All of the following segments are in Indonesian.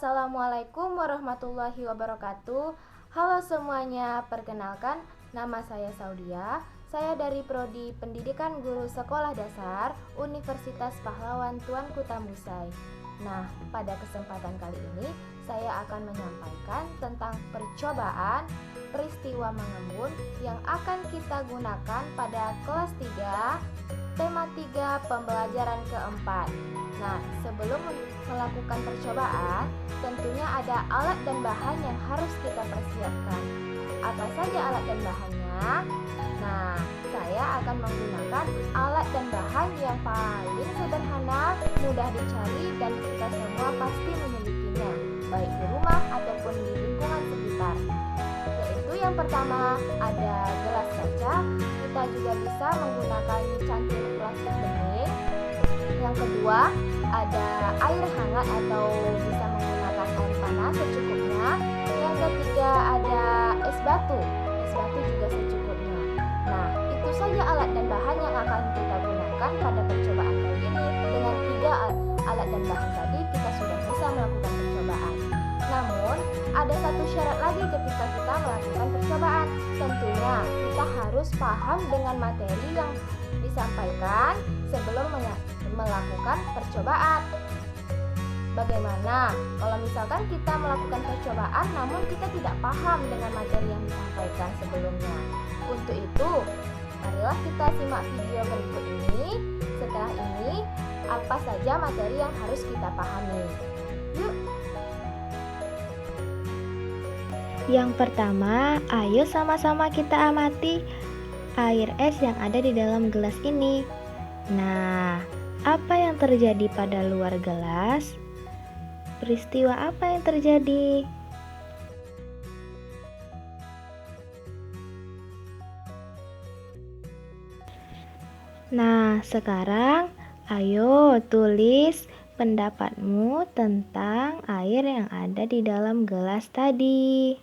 Assalamualaikum warahmatullahi wabarakatuh. Halo semuanya, perkenalkan nama saya Saudia. Saya dari Prodi Pendidikan Guru Sekolah Dasar Universitas Pahlawan Tuanku Tembusai. Nah, pada kesempatan kali ini saya akan menyampaikan tentang percobaan peristiwa mengembun yang akan kita gunakan pada kelas 3, tema 3 pembelajaran keempat. Nah, sebelum melakukan percobaan, tentunya ada alat dan bahan yang harus kita persiapkan. Apa saja alat dan bahannya? Nah, saya akan menggunakan alat dan bahan yang paling sederhana, mudah dicari, dan kita semua pasti memilikinya, baik di rumah ataupun di lingkungan sekitar. Yaitu yang pertama ada gelas kaca, kita juga bisa menggunakan cangkir plastik bening. Yang kedua ada air hangat atau bisa menggunakan air panas secukupnya. Yang ketiga ada es batu juga secukupnya. Nah, itu saja alat dan bahan yang akan kita gunakan pada percobaan kali ini. Dengan 3 alat dan bahan tadi kita sudah bisa melakukan percobaan. Namun, ada satu syarat lagi ketika kita melakukan percobaan. Tentunya kita harus paham dengan materi yang disampaikan sebelum melakukan percobaan. Bagaimana kalau misalkan kita melakukan percobaan namun kita tidak paham dengan materi yang disampaikan sebelumnya? Untuk itu, marilah kita simak video berikut ini. Setelah ini, apa saja materi yang harus kita pahami? Yuk! Yang pertama, ayo sama-sama kita amati air es yang ada di dalam gelas ini. Nah, apa yang terjadi pada luar gelas? Peristiwa apa yang terjadi? Nah, sekarang ayo tulis pendapatmu tentang air yang ada di dalam gelas tadi.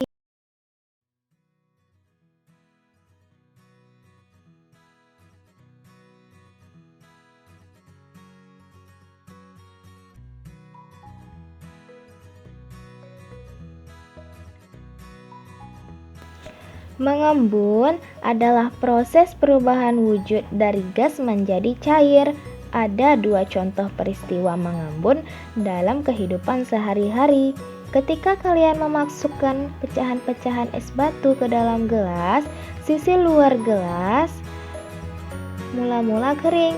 Mengembun adalah proses perubahan wujud dari gas menjadi cair. Ada 2 contoh peristiwa mengembun dalam kehidupan sehari-hari. Ketika kalian memasukkan pecahan-pecahan es batu ke dalam gelas, sisi luar gelas mula-mula kering.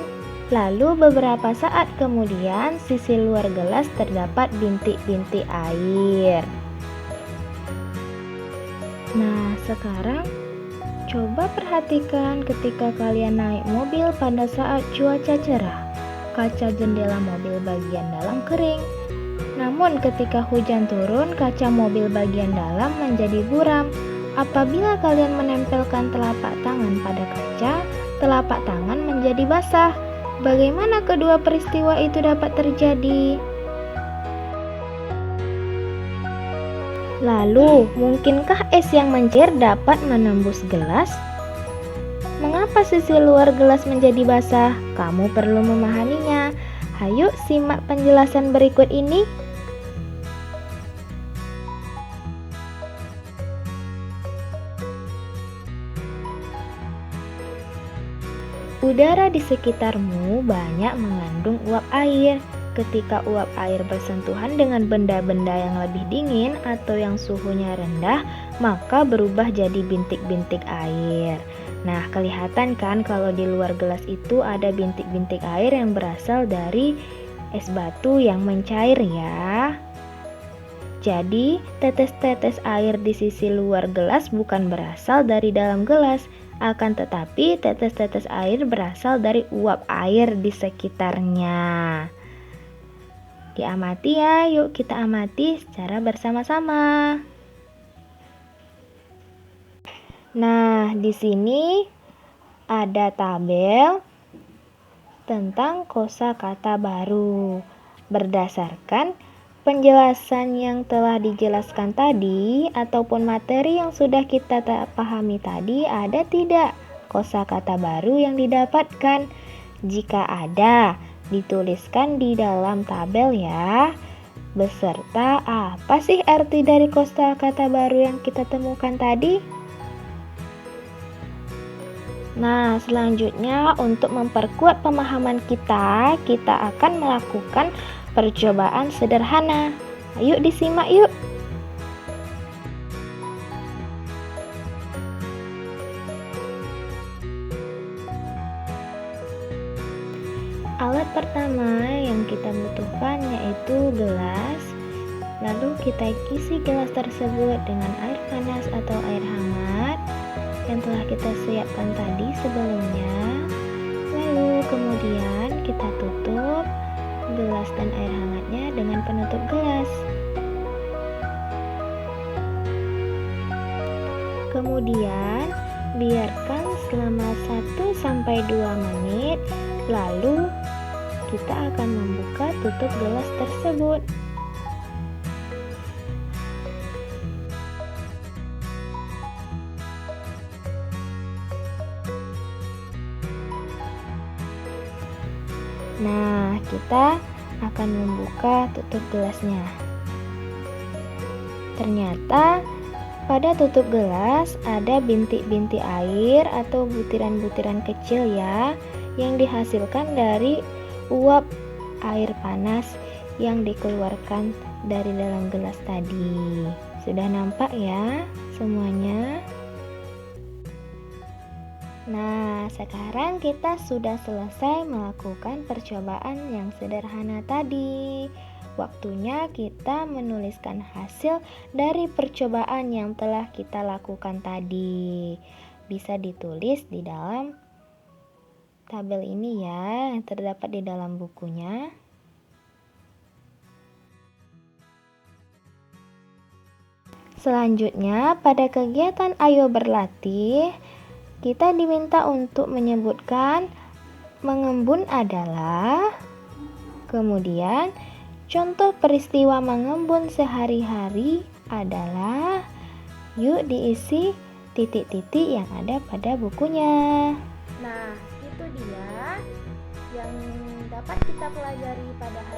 Lalu beberapa saat kemudian sisi luar gelas terdapat bintik-bintik air. Nah, sekarang coba perhatikan ketika kalian naik mobil pada saat cuaca cerah. Kaca jendela mobil bagian dalam kering. Namun ketika hujan turun, kaca mobil bagian dalam menjadi buram. Apabila kalian menempelkan telapak tangan pada kaca, telapak tangan menjadi basah. Bagaimana kedua peristiwa itu dapat terjadi? Lalu, mungkinkah es yang mencair dapat menembus gelas? Mengapa sisi luar gelas menjadi basah? Kamu perlu memahaminya. Ayo simak penjelasan berikut ini. Udara di sekitarmu banyak mengandung uap air. Ketika uap air bersentuhan dengan benda-benda yang lebih dingin atau yang suhunya rendah, maka berubah jadi bintik-bintik air. Nah, kelihatan kan kalau di luar gelas itu ada bintik-bintik air yang berasal dari es batu yang mencair ya. Jadi, tetes-tetes air di sisi luar gelas bukan berasal dari dalam gelas, akan tetapi tetes-tetes air berasal dari uap air di sekitarnya. Diamati ya, yuk kita amati secara bersama-sama. Nah, di sini ada tabel tentang kosakata baru. Berdasarkan penjelasan yang telah dijelaskan tadi ataupun materi yang sudah kita pahami tadi, ada tidak kosakata baru yang didapatkan? Jika ada, dituliskan di dalam tabel ya. beserta apa sih arti dari kosakata baru yang kita temukan tadi? Nah, selanjutnya untuk memperkuat pemahaman kita akan melakukan percobaan sederhana. Ayo disimak yuk. Alat pertama yang kita butuhkan yaitu gelas. Lalu kita isi gelas tersebut dengan air panas atau air hangat yang telah kita siapkan tadi sebelumnya. Lalu kemudian kita tutup gelas dan air hangatnya dengan penutup gelas. Kemudian biarkan selama 1-2 menit, lalu kita akan membuka tutup gelas tersebut. Nah, kita akan membuka tutup gelasnya. Ternyata pada tutup gelas ada bintik-bintik air atau butiran-butiran kecil ya, yang dihasilkan dari uap air panas yang dikeluarkan dari dalam gelas tadi. Sudah nampak ya semuanya? Nah, sekarang kita sudah selesai melakukan percobaan yang sederhana tadi. Waktunya kita menuliskan hasil dari percobaan yang telah kita lakukan tadi. Bisa ditulis di dalam tabel ini ya, yang terdapat di dalam bukunya. Selanjutnya, pada kegiatan Ayo Berlatih, kita diminta untuk menyebutkan mengembun adalah, kemudian contoh peristiwa mengembun sehari-hari adalah, yuk diisi titik-titik yang ada pada bukunya. Nah, itu dia yang dapat kita pelajari pada hari